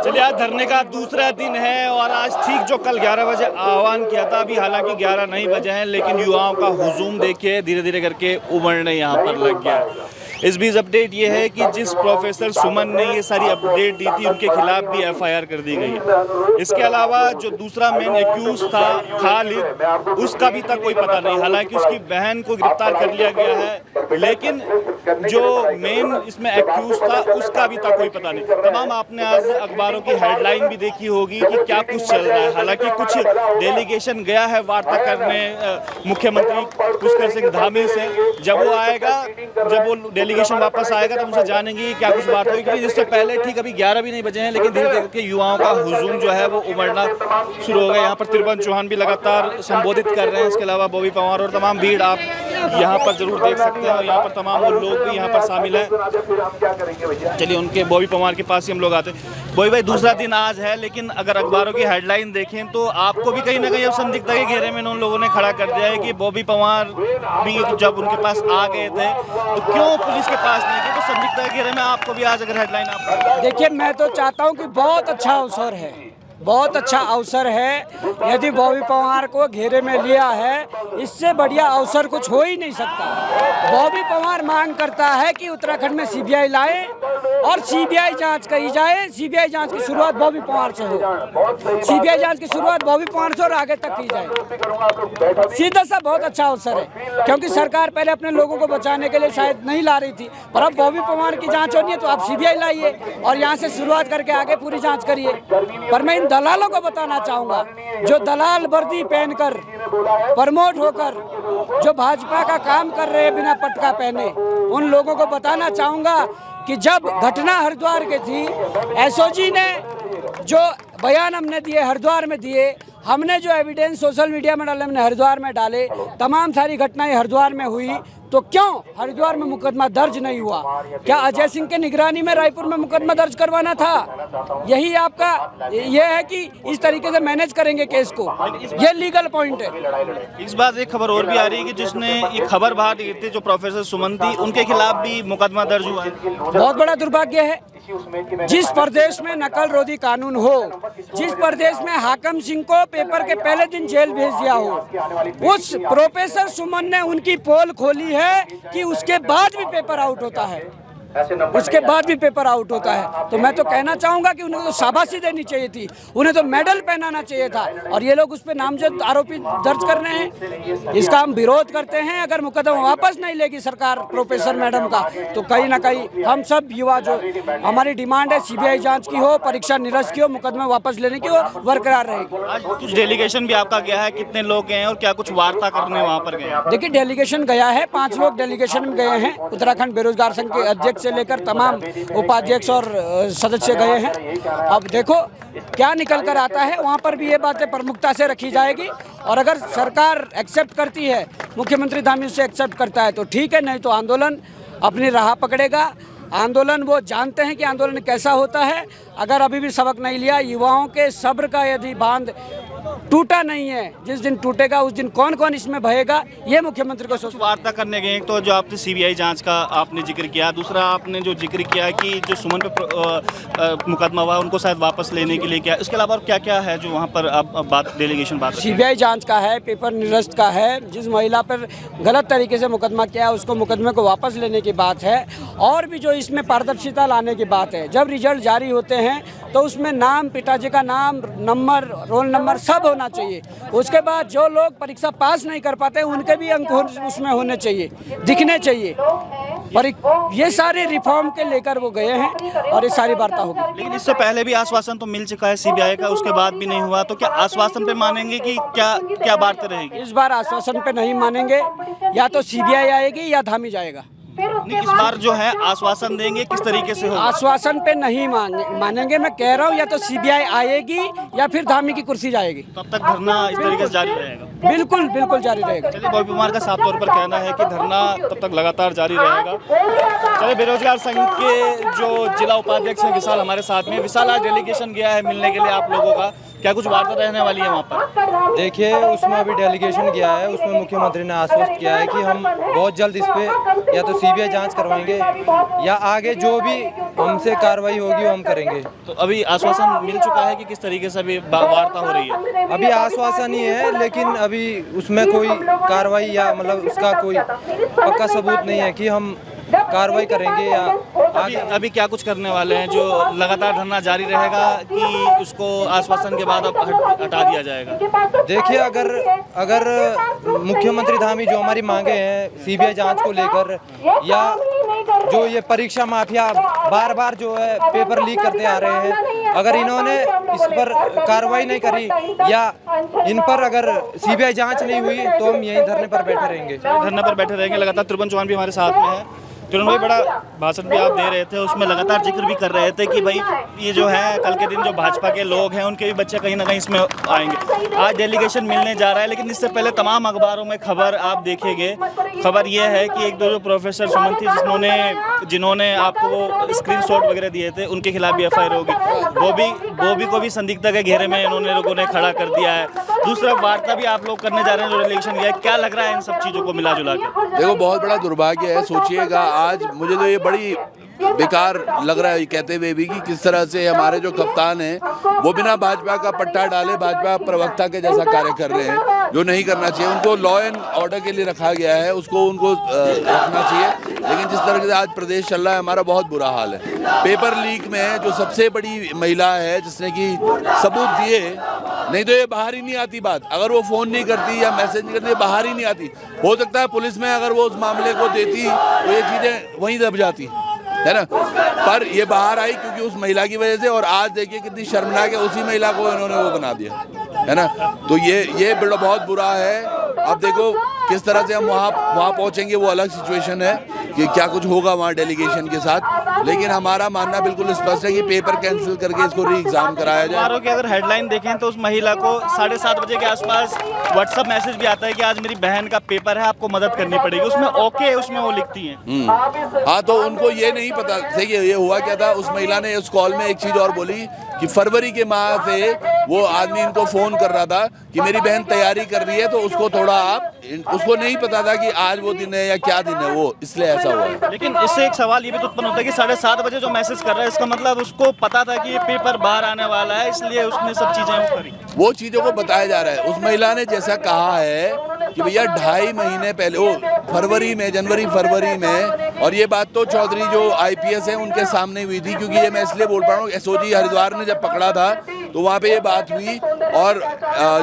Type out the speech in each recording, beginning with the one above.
चलिए, आज धरने का दूसरा दिन है और आज ठीक जो कल 11 बजे आह्वान किया था, अभी हालांकि 11 नहीं बजे हैं, लेकिन युवाओं का हुजूम देखिए धीरे धीरे करके उमड़ने यहाँ पर लग गया है। इस बीच अपडेट ये है कि जिस प्रोफेसर सुमन ने ये सारी अपडेट दी थी, उनके खिलाफ भी एफआईआर कर दी गई है। इसके अलावा जो दूसरा मेन एक्यूज था खालिद, उसका भी तक कोई पता नहीं। हालांकि उसकी बहन को गिरफ्तार कर लिया गया है, लेकिन जो मेन इसमें एक्यूज था उसका भी तक कोई पता नहीं। तमाम आपने आज अखबारों की हेडलाइन भी देखी होगी कि क्या कुछ चल रहा है। हालांकि कुछ डेलीगेशन गया है वार्ता करने मुख्यमंत्री पुष्कर सिंह धामी से। जब वो आएगा, जब वो डेलीगेशन वापस आएगा तब उसे जानेंगे क्या कुछ बात होगी। क्योंकि जिससे पहले ठीक अभी 11 भी नहीं बजे हैं, लेकिन धीरे धीरे के युवाओं का हुजूम जो है वो उमड़ना शुरू हो गया। यहाँ पर त्रिभुवन चौहान भी लगातार संबोधित कर रहे हैं। इसके अलावा बॉबी पवार और तमाम भीड़ आप यहाँ पर जरूर देख सकते हैं और यहाँ पर तमाम वो लोग भी यहाँ पर शामिल हैं। चलिए, उनके बॉबी पवार के पास ही हम लोग आते हैं। बॉबी भाई, दूसरा दिन आज है, लेकिन अगर अखबारों की हेडलाइन देखें तो आपको भी कहीं ना कहीं अब संदिग्धता के घेरे में उन लोगों ने खड़ा कर दिया है कि बॉबी पवार भी जब उनके पास आ गए थे तो क्यों पुलिस के पास नहीं गए। तो संदिग्धता के घेरे में आपको भी आज अगर हेडलाइन आप देखिए, मैं तो चाहता हूँ कि बहुत अच्छा अवसर है, बहुत अच्छा अवसर है। यदि बॉबी पवार को घेरे में लिया है, इससे बढ़िया अवसर कुछ हो ही नहीं सकता। बॉबी पवार मांग करता है कि उत्तराखंड में सीबीआई लाए और सीबीआई जांच करी जाए। सीबीआई जांच की शुरुआत बॉबी पवार से हो, सीबीआई जांच की शुरुआत बॉबी पवार से और आगे तक की जाए। सीधा सा बहुत अच्छा अवसर है, क्योंकि सरकार पहले अपने लोगों को बचाने के लिए शायद नहीं ला रही थी, पर अब बॉबी पवार की जांच होनी है तो आप सीबीआई लाइए और यहाँ से शुरुआत करके आगे पूरी जांच करिए। पर मैं इन दलालों को बताना चाहूंगा, जो दलाल वर्दी पहनकर प्रमोट होकर जो भाजपा का काम कर रहे हैं बिना पटका पहने, उन लोगों को बताना चाहूंगा कि जब घटना हरिद्वार की थी, एसओजी ने जो बयान हमने दिए हरिद्वार में दिए, हमने जो एविडेंस सोशल मीडिया में डाले हमने हरिद्वार में डाले, तमाम सारी घटनाएं हरिद्वार में हुई, तो क्यों हरिद्वार में मुकदमा दर्ज नहीं हुआ? क्या अजय सिंह के निगरानी में रायपुर में मुकदमा दर्ज करवाना था? यही आपका ये है कि इस तरीके से मैनेज करेंगे केस को, ये लीगल पॉइंट है। इस बात एक खबर और भी आ रही है कि जिसने ये खबर बाहर दी थी, जो प्रोफेसर सुमन थी, उनके खिलाफ भी मुकदमा दर्ज हुआ है। बहुत बड़ा दुर्भाग्य है। जिस प्रदेश में नकल रोधी कानून हो, जिस प्रदेश में हाकम सिंह को पेपर के पहले दिन जेल भेज दिया हो, उस प्रोफेसर सुमन ने उनकी पोल खोली है कि उसके बाद भी पेपर आउट होता है, उसके बाद भी पेपर आउट होता है। तो मैं तो कहना चाहूंगा कि उन्हें तो शाबाशी देनी चाहिए थी, उन्हें तो मेडल पहनाना चाहिए था। और ये लोग उस पर नामजद आरोपी दर्ज कर रहे हैं, इसका हम विरोध करते हैं। अगर मुकदमा वापस नहीं लेगी सरकार प्रोफेसर मैडम का, तो कहीं ना कहीं हम सब युवा जो हमारी डिमांड है सीबीआई जांच की हो, परीक्षा निरस्त की हो, मुकदमा वापस लेने की हो, बरकरार रहेगी। आज कुछ डेलीगेशन भी आपका गया है, कितने लोग गए हैं और क्या कुछ वार्ता करने वहाँ पर गए हैं? देखिए, डेलीगेशन गया है, 5 लोग डेलीगेशन में गए हैं। उत्तराखंड बेरोजगार संघ के अध्यक्ष से लेकर तमाम उपाध्यक्ष और सदस्य गए हैं। अब देखो क्या निकल कर आता है, वहाँ पर भी ये बातें प्रमुखता से रखी जाएगी। और अगर सरकार एक्सेप्ट करती है, मुख्यमंत्री धामी से एक्सेप्ट करता है तो ठीक है, नहीं तो आंदोलन अपनी राह पकड़ेगा। आंदोलन वो जानते हैं कि आंदोलन कैसा होता है। अगर अभी भी सबक नहीं लिया, युवाओं के सब्र का यदि बांध टूटा नहीं है, जिस दिन टूटेगा उस दिन कौन कौन इसमें बहेगा, ये मुख्यमंत्री को सोच। वार्ता करने गए तो जो आपने सीबीआई जांच का आपने जिक्र किया, दूसरा आपने जो जिक्र किया कि जो सुमन पे मुकदमा हुआ उनको शायद वापस लेने के लिए किया, इसके अलावा और क्या क्या है जो वहाँ पर आप बात डेलीगेशन बात? सीबीआई जांच का है, पेपर निरस्त का है, जिस महिला पर गलत तरीके से मुकदमा किया उसको मुकदमे को वापस लेने की बात है, और भी जो इसमें पारदर्शिता लाने की बात है। जब रिजल्ट जारी होते हैं तो उसमें नाम, पिताजी का नाम, नंबर, रोल नंबर सब होना चाहिए। उसके बाद जो लोग परीक्षा पास नहीं कर पाते उनके भी अंक उसमें होने चाहिए, दिखने चाहिए। पर ये सारे रिफॉर्म के लेकर वो गए हैं और ये सारी वार्ता होगी। लेकिन इससे पहले भी आश्वासन तो मिल चुका है सीबीआई का, उसके बाद भी नहीं हुआ, तो क्या आश्वासन पे मानेंगे कि क्या क्या बात रहेगी? इस बार आश्वासन पे नहीं मानेंगे, या तो सीबीआई आएगी या धामी जाएगा। नहीं, इस बार जो है आश्वासन देंगे, किस तरीके से होगा? आश्वासन पे नहीं मानेंगे, मैं कह रहा हूँ, या तो सीबीआई आएगी या फिर धामी की कुर्सी जाएगी। तब तक धरना इस तरीके से जारी रहेगा? बिल्कुल बिल्कुल जारी रहेगा। चलिए, बॉबी पवार का साफ तौर पर कहना है कि धरना तब तक लगातार जारी रहेगा। चलिए, बेरोजगार संघ के जो जिला उपाध्यक्ष हैं विशाल हमारे साथ में। विशाल, आज डेलीगेशन गया है मिलने के लिए आप लोगों का, क्या कुछ वार्ता रहने वाली है वहाँ पर? देखिए, उसमें अभी डेलीगेशन गया है, उसमें मुख्यमंत्री ने आश्वस्त किया है कि हम बहुत जल्द इस पे या तो सीबीआई जांच करवाएंगे या आगे जो भी हमसे कार्रवाई होगी वो हम करेंगे। तो अभी आश्वासन मिल चुका है कि किस तरीके से अभी वार्ता हो रही है? अभी आश्वासन ही है, लेकिन अभी उसमें कोई कार्रवाई या मतलब उसका कोई पक्का सबूत नहीं है कि हम कार्रवाई करेंगे या अभी क्या कुछ करने वाले हैं? जो लगातार धरना जारी रहेगा कि उसको आश्वासन के बाद अब हटा दिया जाएगा? देखिए, अगर मुख्यमंत्री धामी जो हमारी मांगे हैं सीबीआई जांच को लेकर, या जो ये परीक्षा माफिया बार बार जो है पेपर लीक करते आ रहे हैं, अगर इन्होंने इस पर कार्रवाई नहीं करी या इन पर अगर सीबीआई जांच नहीं हुई तो हम यहीं धरने पर बैठे रहेंगे। धरने पर बैठे रहेंगे लगातार। त्रिभुवन चौहान भी हमारे साथ में है। त्रिभुवन भाई, बड़ा भाषण भी आप दे रहे थे, उसमें लगातार जिक्र भी कर रहे थे कि भाई ये जो है कल के दिन जो भाजपा के लोग हैं उनके भी बच्चे कहीं ना कहीं इसमें आएंगे। आज डेलीगेशन मिलने जा रहा है, लेकिन इससे पहले तमाम अखबारों में खबर आप देखेंगे, खबर ये है कि एक दो जो प्रोफेसर सुमन थी जिन्होंने आपको वो स्क्रीनशॉट वगैरह दिए थे, उनके खिलाफ भी एफआईआर होगी। बॉबी को भी संदिग्धता के घेरे में इन्होंने लोगों ने खड़ा कर दिया है। दूसरा वार्ता भी आप लोग करने जा रहे हैं जो डेलीगेशन गया, क्या लग रहा है इन सब चीज़ों को मिला जुला के? देखो, बहुत बड़ा दुर्भाग्य है। सोचिएगा, आज मुझे तो ये बड़ी बेकार लग रहा है कहते हुए भी कि किस तरह से हमारे जो कप्तान हैं वो बिना भाजपा का पट्टा डाले भाजपा प्रवक्ता के जैसा कार्य कर रहे हैं, जो नहीं करना चाहिए। उनको लॉ एंड ऑर्डर के लिए रखा गया है, उसको उनको रखना चाहिए। लेकिन जिस तरह से आज प्रदेश चल रहा है, हमारा बहुत बुरा हाल है। पेपर लीक में जो सबसे बड़ी महिला है जिसने कि सबूत दिए, नहीं तो ये बाहर ही नहीं आती बात। अगर वो फ़ोन नहीं करती या मैसेज नहीं करती, बाहर ही नहीं आती। हो सकता है पुलिस में अगर वो उस मामले को देती तो ये चीज़ें वहीं दब जाती है ना, पर ये बाहर आई क्योंकि उस महिला की वजह से। और आज देखिए कितनी शर्मनाक है, उसी महिला को इन्होंने वो बना दिया है ना। तो ये बड़ा बहुत बुरा है। अब देखो किस तरह से हम वहाँ पहुँचेंगे, वो अलग सिचुएशन है कि क्या कुछ होगा वहाँ डेलीगेशन के साथ। लेकिन हमारा मानना बिल्कुल स्पष्ट है कि पेपर कैंसिल करके इसको री एग्जाम कराया जाए। अखबारों की अगर हेडलाइन देखें तो उस महिला को 7:30 बजे के आसपास व्हाट्सएप मैसेज भी आता है कि आज मेरी बहन का पेपर है, आपको मदद करनी पड़ेगी। उसमें ओके, उसमें वो लिखती हैं। हाँ, तो उनको ये नहीं पता सही ये हुआ क्या था। उस महिला ने उस कॉल में एक चीज़ और बोली कि फरवरी के माह से वो आदमी इनको फ़ोन कर रहा था कि मेरी बहन तैयारी कर रही है, तो उसको थोड़ा उसको नहीं पता था कि आज वो दिन है या क्या दिन है, वो इसलिए ऐसा हुआ है। लेकिन इससे एक सवाल ये भी तो उत्पन्न होता है कि 7:30 बजे जो मैसेज कर रहा है, इसका मतलब उसको पता था कि ये पेपर बाहर आने वाला है, इसलिए उसने सब चीज़ें करी। वो चीज़ों को बताया जा रहा है। उस महिला ने जैसा कहा है कि भैया 2.5 महीने पहले, वो जनवरी फरवरी में, और ये बात तो चौधरी जो IPS है उनके सामने हुई थी, क्योंकि ये मैं इसलिए बोल पा रहा हूँ, SOG हरिद्वार ने जब पकड़ा था तो वहाँ पे ये बात हुई, और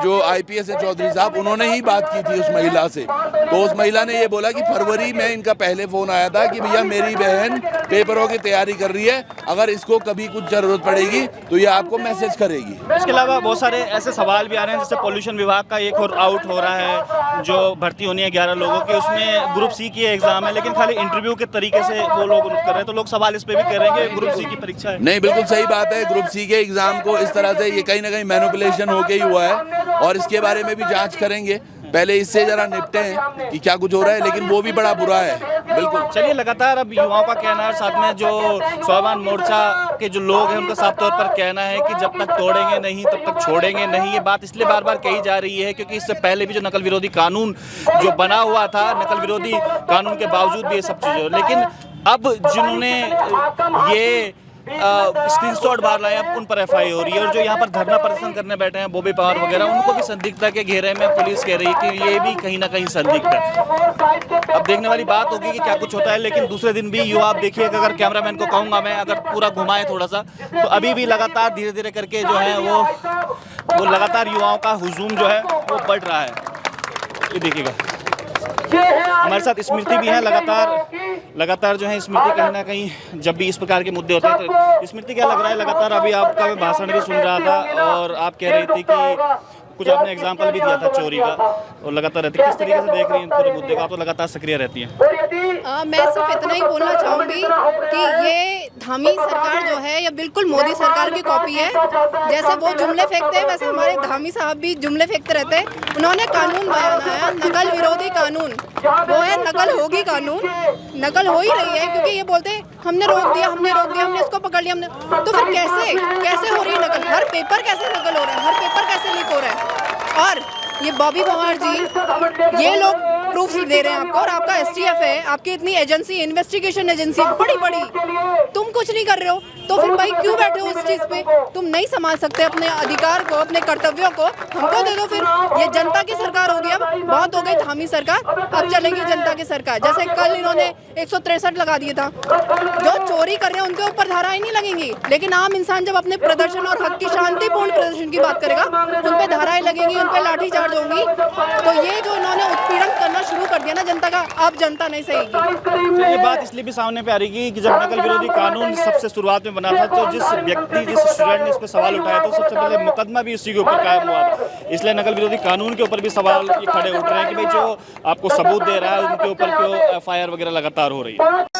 जो IPS है चौधरी साहब, उन्होंने ही बात की थी उस महिला से। तो उस महिला ने ये बोला कि फरवरी में इनका पहले फ़ोन आया था कि भैया मेरी बहन पेपरों की तैयारी कर रही है, अगर इसको कभी कुछ ज़रूरत पड़ेगी तो ये आपको मैसेज करेगी। इसके अलावा बहुत सारे ऐसे सवाल भी आ रहे हैं, जैसे पॉल्यूशन विभाग का एक और आउट हो रहा है, जो भर्ती होनी है 11 लोगों की, उसमें ग्रुप C की एग्जाम है, लेकिन खाली इंटरव्यू के तरीके से वो लोग कर रहे हैं। तो लोग सवाल इस पे भी कर रहे हैं कि ग्रुप C की परीक्षा है। नहीं, बिल्कुल सही बात है। ग्रुप C के एग्जाम को इस तरह से ये कहीं ना कहीं मैनिपुलेशन होके ही हुआ है, और इसके बारे में भी जांच करेंगे। पहले इससे जरा निपटे हैं कि क्या कुछ हो रहा है, लेकिन वो भी बड़ा बुरा है। बिल्कुल। चलिए, लगातार अब युवाओं का कहना है, साथ में जो स्वाभिमान मोर्चा के जो लोग हैं उनका साफ तौर पर कहना है कि जब तक तोड़ेंगे नहीं तब तक छोड़ेंगे नहीं। ये बात इसलिए बार बार कही जा रही है क्योंकि इससे पहले भी जो नकल विरोधी कानून जो बना हुआ था, नकल विरोधी कानून के बावजूद भी ये सब चीज़ें, लेकिन अब जिन्होंने ये स्क्रीनशॉट बाहर लाए हैं उन पर एफआईआर हो रही है। और जो यहाँ पर धरना प्रदर्शन करने बैठे हैं बॉबी पवार वगैरह, उनको भी संदिग्धता के घेरे में पुलिस कह रही है कि ये भी कहीं ना कहीं संदिग्ध है। अब देखने वाली बात होगी कि क्या कुछ होता है। लेकिन दूसरे दिन भी युवा, आप देखिएगा, अगर कैमरामैन को कहूँगा मैं, अगर पूरा घुमाएं थोड़ा सा, तो अभी भी लगातार धीरे धीरे करके जो है वो लगातार युवाओं का हुजूम जो है वो बढ़ रहा है। ये देखिएगा, हमारे साथ स्मृति भी है। लगातार जो है स्मृति कहीं ना कहीं जब भी इस प्रकार के मुद्दे होते हैं तो स्मृति क्या लग रहा है, लगातार अभी आपका मैं भाषण भी सुन रहा था और आप कह रही थी कि कुछ आपने एग्जाम्पल भी दिया था चोरी का, और लगातार रहती है। किस तरीके से देख रही हैं पूरे मुद्दे का? आप तो लगातार सक्रिय रहती हैं। मैं सिर्फ इतना ही बोलना चाहूँगी कि ये धामी सरकार जो है ये बिल्कुल मोदी सरकार की कॉपी है। जैसे वो जुमले फेंकते हैं वैसे हमारे धामी साहब भी जुमले फेंकते रहते हैं। उन्होंने कानून बनाया, नकल विरोधी कानून, वो है नकल होगी कानून, नकल हो ही रही है, क्योंकि ये बोलते हैं हमने रोक दिया, हमने इसको पकड़ लिया, हमने, तो फिर कैसे हो रही है नकल? हर पेपर कैसे नकल हो रहे हैं, हर पेपर कैसे लीक हो रहा है। और ये बॉबी पवार जी, ये लोग प्रूफ दे रहे हैं आपको, और आपका एसटीएफ है, आपकी इतनी एजेंसी, इन्वेस्टिगेशन एजेंसी बड़ी बड़ी, तुम कुछ नहीं कर रहे हो, तो फिर भाई क्यों बैठे हो उस चीज पे? तुम नहीं संभाल सकते अपने अधिकार को, अपने कर्तव्यों को, हमको दे दो फिर। ये जनता की सरकार होगी, अब बहुत हो गई धामी सरकार, अब चलेगी जनता की सरकार। जैसे कल इन्होंने 163 लगा दिया था, जो चोरी कर रहे हैं उनके ऊपर धाराएं नहीं लगेंगी, लेकिन आम इंसान जब अपने प्रदर्शन और हक की शांतिपूर्ण प्रदर्शन की बात करेगा, उन पे धाराएं लगेंगी, उन पे लाठीचार्ज होंगी। तो ये जो इन्होंने उत्पीड़न करना शुरू कर दिया ना जनता का, अब जनता नहीं सहेगी। तो ये बात इसलिए भी सामने पे आ रही है कि जब नकल विरोधी कानून सबसे शुरुआत में बना था, तो जिस व्यक्ति, जिस स्टूडेंट ने इस पर सवाल उठाया था, सबसे पहले मुकदमा भी इसी के ऊपर कायम हुआ था। इसलिए नकल विरोधी कानून के ऊपर भी सवाल ये खड़े उठ रहे हैं कि भाई जो आपको सबूत दे रहा है उनके ऊपर क्यों FIR वगैरह लगातार हो रही है।